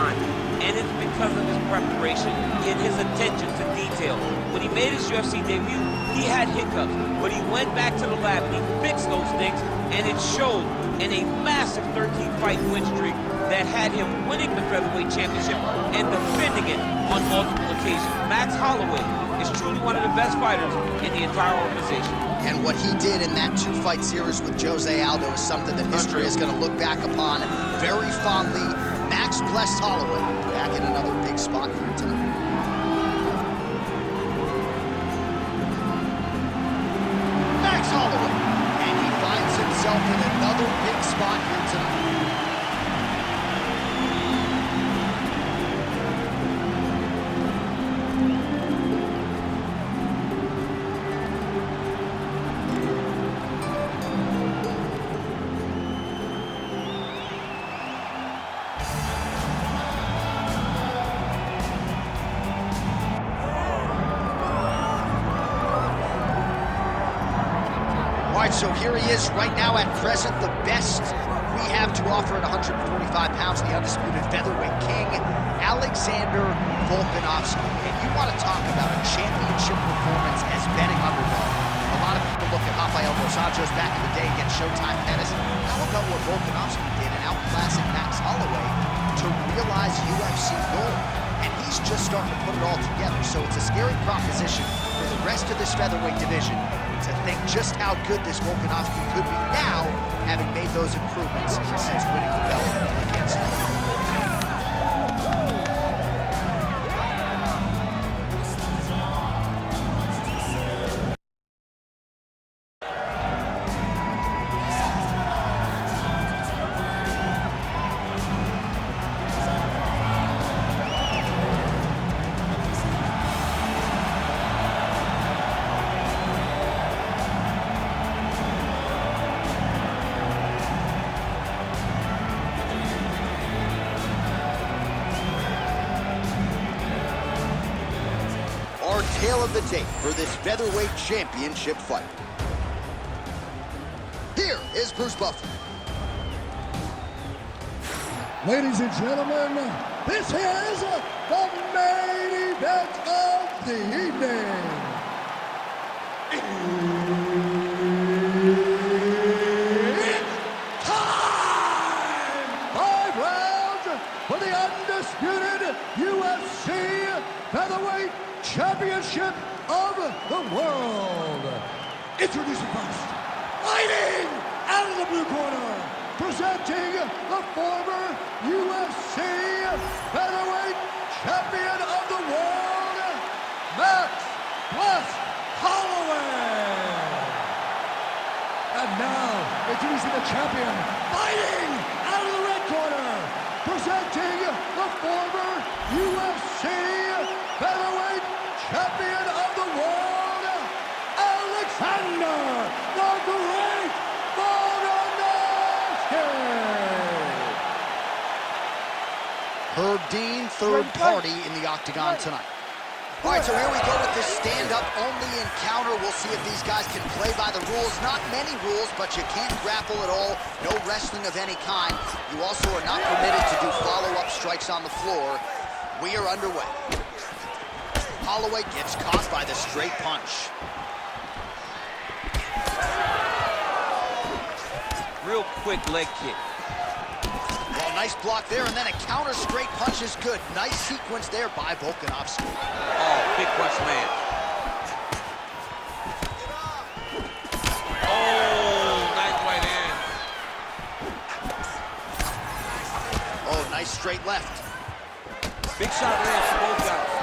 time, and it's because of his preparation and his attention to detail. When he made his UFC debut, he had hiccups, but he went back to the lab and he fixed those things, and it showed in a massive 13-fight win streak that had him winning the featherweight championship and defending it on multiple occasions. Max Holloway is truly one of the best fighters in the entire organization. And what he did in that 2-fight series with Jose Aldo is something that history is going to look back upon very fondly. Max blessed Holloway back in another big spot here tonight. Max Holloway, and he finds himself in another big spot here tonight. All right, so here he is right now at present, the best we have to offer at 145 pounds, the undisputed featherweight king, Alexander Volkanovski. And you want to talk about a championship performance as betting underdog. A lot of people look at Rafael dos Anjos back in the day against Showtime Tennis. How about what Volkanovski did in outclassing Max Holloway to realize UFC gold? And he's just starting to put it all together, so it's a scary proposition for the rest of this featherweight division to think just how good this Volkanovski could be now, having made those improvements since winning the belt against him. Tale of the tape for this featherweight championship fight. Here is Bruce Buffer. Ladies and gentlemen, this is the main event of the evening. It's time! 5 rounds for the undisputed UFC featherweight championship of the world. Introducing first, fighting out of the blue corner, presenting the former UFC featherweight champion of the world, Max "Bless" Holloway. And now, introducing the champion, fighting out of the red corner, presenting the former UFC featherweight champion of the world, Alexander the Great Volkanovski. Herb Dean, third party in the octagon tonight. All right, so here we go with this stand-up only encounter. We'll see if these guys can play by the rules. Not many rules, but you can't grapple at all. No wrestling of any kind. You also are not permitted to do follow-up strikes on the floor. We are underway. Holloway gets caught by the straight punch. Real quick leg kick. Well, nice block there, and then a counter straight punch is good. Nice sequence there by Volkanovski. Oh, big punch land. Oh, nice right hand. Oh, nice straight left. Big shot lands for both guys.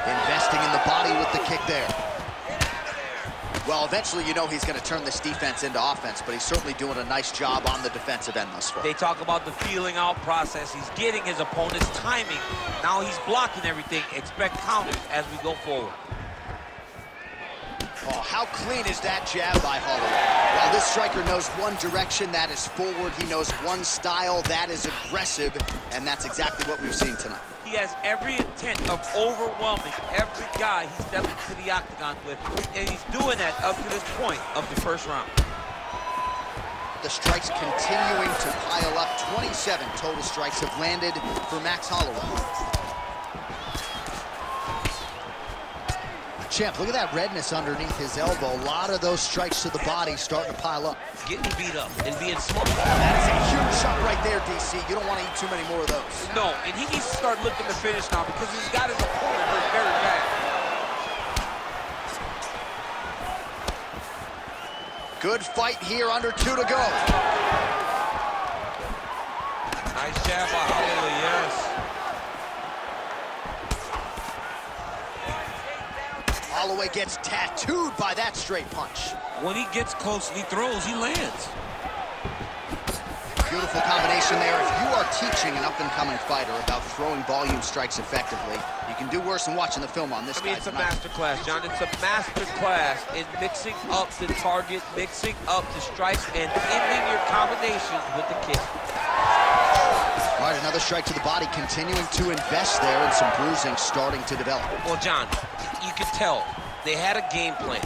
Investing in the body with the kick there. Well, eventually you know he's going to turn this defense into offense, but he's certainly doing a nice job on the defensive end thus far. They talk about the feeling out process. He's getting his opponent's timing. Now he's blocking everything. Expect counters as we go forward. Oh, how clean is that jab by Holloway? Well, this striker knows one direction, that is forward. He knows one style, that is aggressive, and that's exactly what we've seen tonight. He has every intent of overwhelming every guy he steps into the octagon with, and he's doing that up to this point of the first round. The strikes continuing to pile up. 27 total strikes have landed for Max Holloway. Champ, look at that redness underneath his elbow. A lot of those strikes to the body starting to pile up. Getting beat up and being smart. That is a huge shot right there, DC. You don't want to eat too many more of those. No, and he needs to start looking to finish now because he's got his opponent hurt very bad. Good fight here, under 2 to go. Nice jab by Holloway, yes. Holloway gets tattooed by that straight punch. When he gets close and he throws, he lands. Beautiful combination there. If you are teaching an up-and-coming fighter about throwing volume strikes effectively, you can do worse than watching the film on this guy. It's a master class, John. It's a master class in mixing up the target, mixing up the strikes, and ending your combinations with the kick. All right, another strike to the body, continuing to invest there, and some bruising starting to develop. Well, John, you could tell they had a game plan.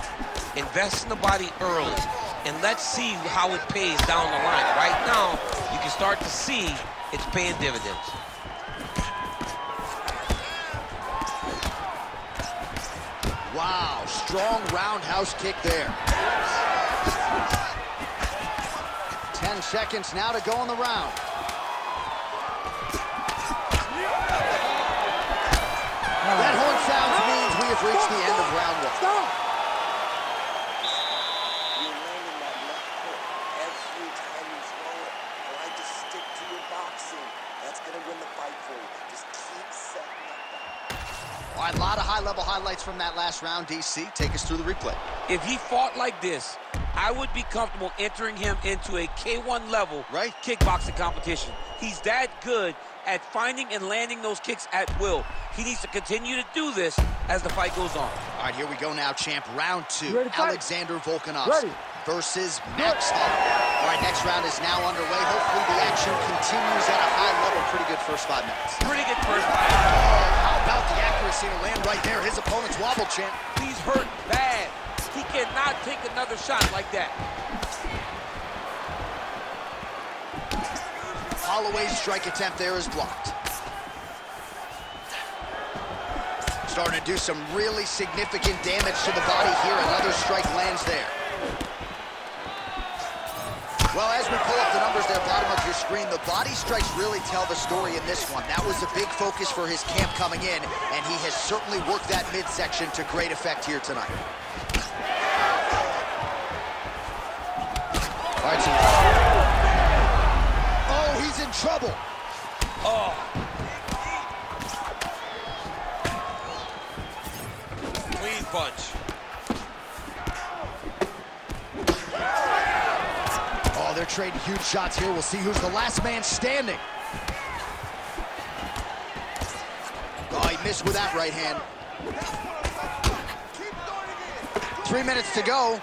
Invest in the body early, and let's see how it pays down the line. Right now, you can start to see it's paying dividends. Wow, strong roundhouse kick there. 10 seconds now to go in the round. That horn sounds means we have reached the end of round 1. Stop! You're landing that left hook every time you throw it. I like to stick to your boxing. That's going to win the fight for you. Just keep setting up. All right, a lot of high-level highlights from that last round. DC, take us through the replay. If he fought like this, I would be comfortable entering him into a K1 level kickboxing competition. He's that good at finding and landing those kicks at will. He needs to continue to do this as the fight goes on. All right, here we go now, champ. Round 2, Alexander Volkanovski versus Max Holloway. All right, next round is now underway. Hopefully the action continues at a high level. Pretty good first 5 minutes. Pretty good first 5 minutes. How about the accuracy to land right there? His opponent's wobble, champ. He's hurt bad. He cannot take another shot like that. Holloway's strike attempt there is blocked. Starting to do some really significant damage to the body here. Another strike lands there. Well, as we pull up the numbers there, bottom of your screen, the body strikes really tell the story in this one. That was a big focus for his camp coming in, and he has certainly worked that midsection to great effect here tonight. All right, so... Oh, he's in trouble. Oh. Clean punch. Oh, they're trading huge shots here. We'll see who's the last man standing. Oh, he missed with that right hand. 3 minutes to go.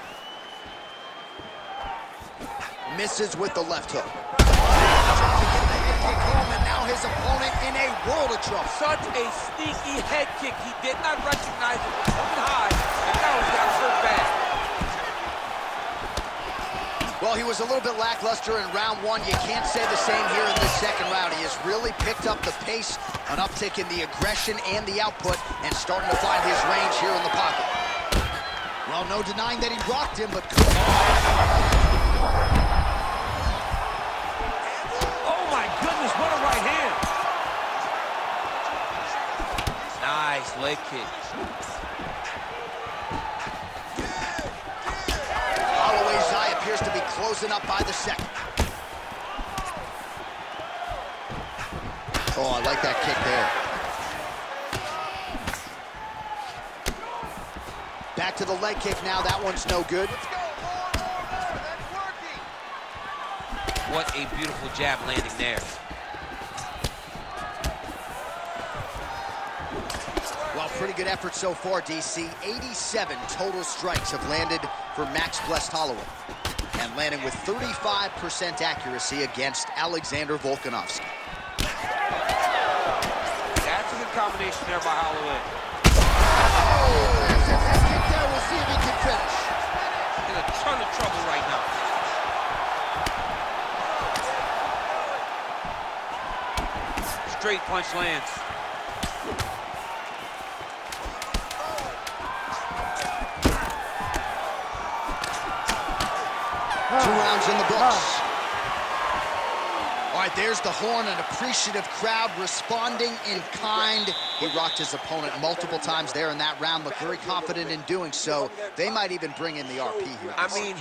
Misses with the left hook. And now his opponent in a world of trouble. Such a sneaky head kick. He did not recognize it was coming high, and now he's got hurt bad. Well, he was a little bit lackluster in round 1. You can't say the same here in this second round. He has really picked up the pace, an uptick in the aggression and the output, and starting to find his range here in the pocket. Well, no denying that he rocked him, but... What a right hand. Nice leg kick. Holloway's eye appears to be closing up by the second. Oh, I like that kick there. Back to the leg kick now. That one's no good. What a beautiful jab landing there. Well, pretty good effort so far, DC. 87 total strikes have landed for Max Blessed Holloway. And landing with 35% accuracy against Alexander Volkanovski. That's a good combination there by Holloway. Oh, there's a head kick there. We'll see if he can finish. In a ton of trouble right now. straight punch lands. 2 rounds in the books. All right, there's the horn, an appreciative crowd responding in kind. He rocked his opponent multiple times there in that round, looked very confident in doing so. They might even bring in the RP here. I mean,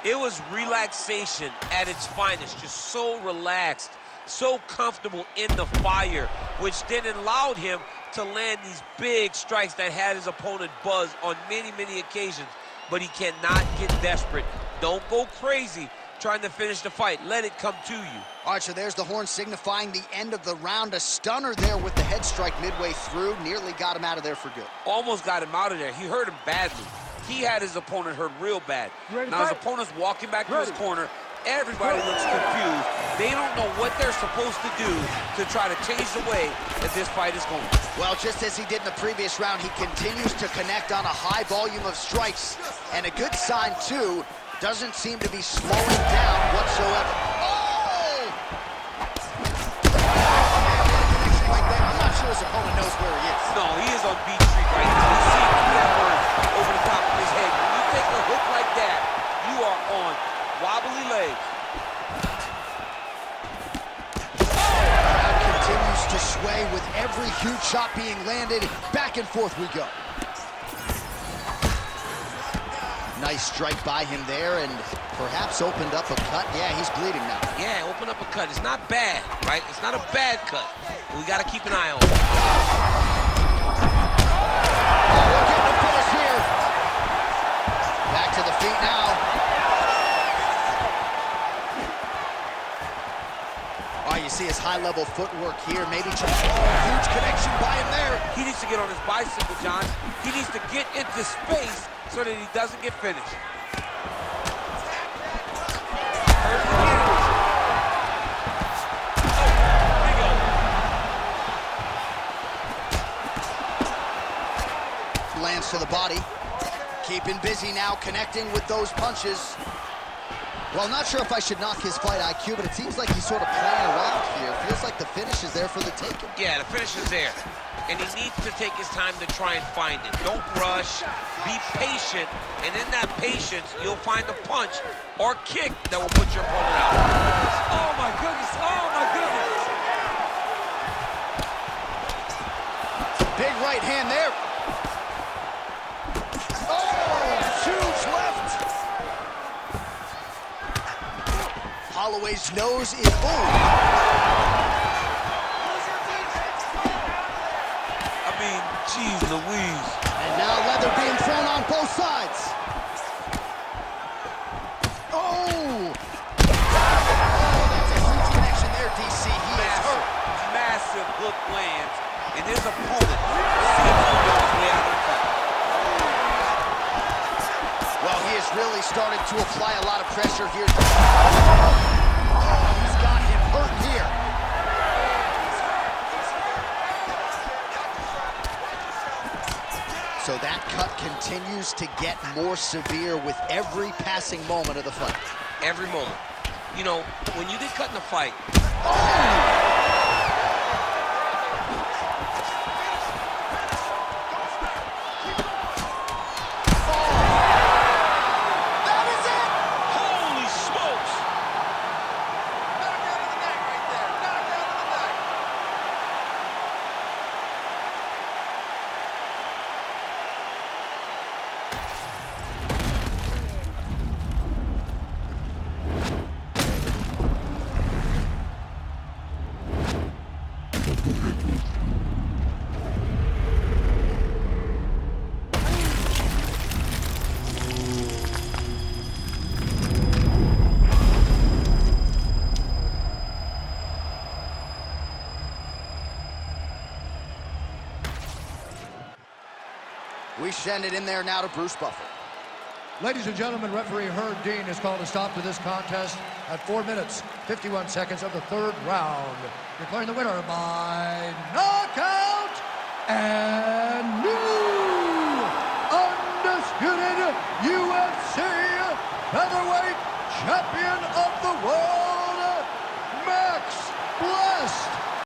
it was relaxation at its finest, just so relaxed, so comfortable in the fire, which then allowed him to land these big strikes that had his opponent buzzed on many, many occasions. But he cannot get desperate. Don't go crazy trying to finish the fight. Let it come to you. All right, so there's the horn signifying the end of the round. A stunner there with the head strike midway through. Nearly got him out of there for good. Almost got him out of there. He hurt him badly. He had his opponent hurt real bad. Now his opponent's walking back to his corner. Everybody looks confused. They don't know what they're supposed to do to try to change the way that this fight is going. Well, just as he did in the previous round, he continues to connect on a high volume of strikes. And a good sign, too, doesn't seem to be slowing down whatsoever. Oh! I'm not sure his opponent knows where he is. No, he is on beat street right now. You see hammers over the top of his head. When you take a hook like that, you are on wobbly legs. Crowd continues to sway with every huge shot being landed. Back and forth we go. Nice strike by him there, and perhaps opened up a cut. Yeah, he's bleeding now. Yeah, open up a cut. It's not bad, right? It's not a bad cut. We got to keep an eye on it. Oh, we're getting a finish here. Back to the feet now. Oh, you see his high-level footwork here. Maybe huge connection by him there. He needs to get on his bicycle, John. He needs to get into space so that he doesn't get finished. Lands to the body. Keeping busy now, connecting with those punches. Well, not sure if I should knock his fight IQ, but it seems like he's sort of playing around here. Feels like the finish is there for the taking. Yeah, the finish is there. And he needs to take his time to try and find it. Don't rush. Be patient. And in that patience, you'll find a punch or kick that will put your opponent out. Oh, my goodness. Oh, my goodness. Big right hand there. Oh, huge left. Holloway's nose is, Jeez Louise. And now leather being thrown on both sides. Oh! That's a huge connection there, DC. He is hurt. Massive hook lands, and his opponent seems to go his way out of the fight. Well, he has really started to apply a lot of pressure here. Oh, he's got him hurt here. So that cut continues to get more severe with every passing moment of the fight. Every moment. You know, when you get cut in a fight, that is it! holy smokes! We send it in there now to Bruce Buffer. Ladies and gentlemen, referee Herb Dean has called a stop to this contest at 4 minutes, 51 seconds of the third round. Declaring the winner by knockout and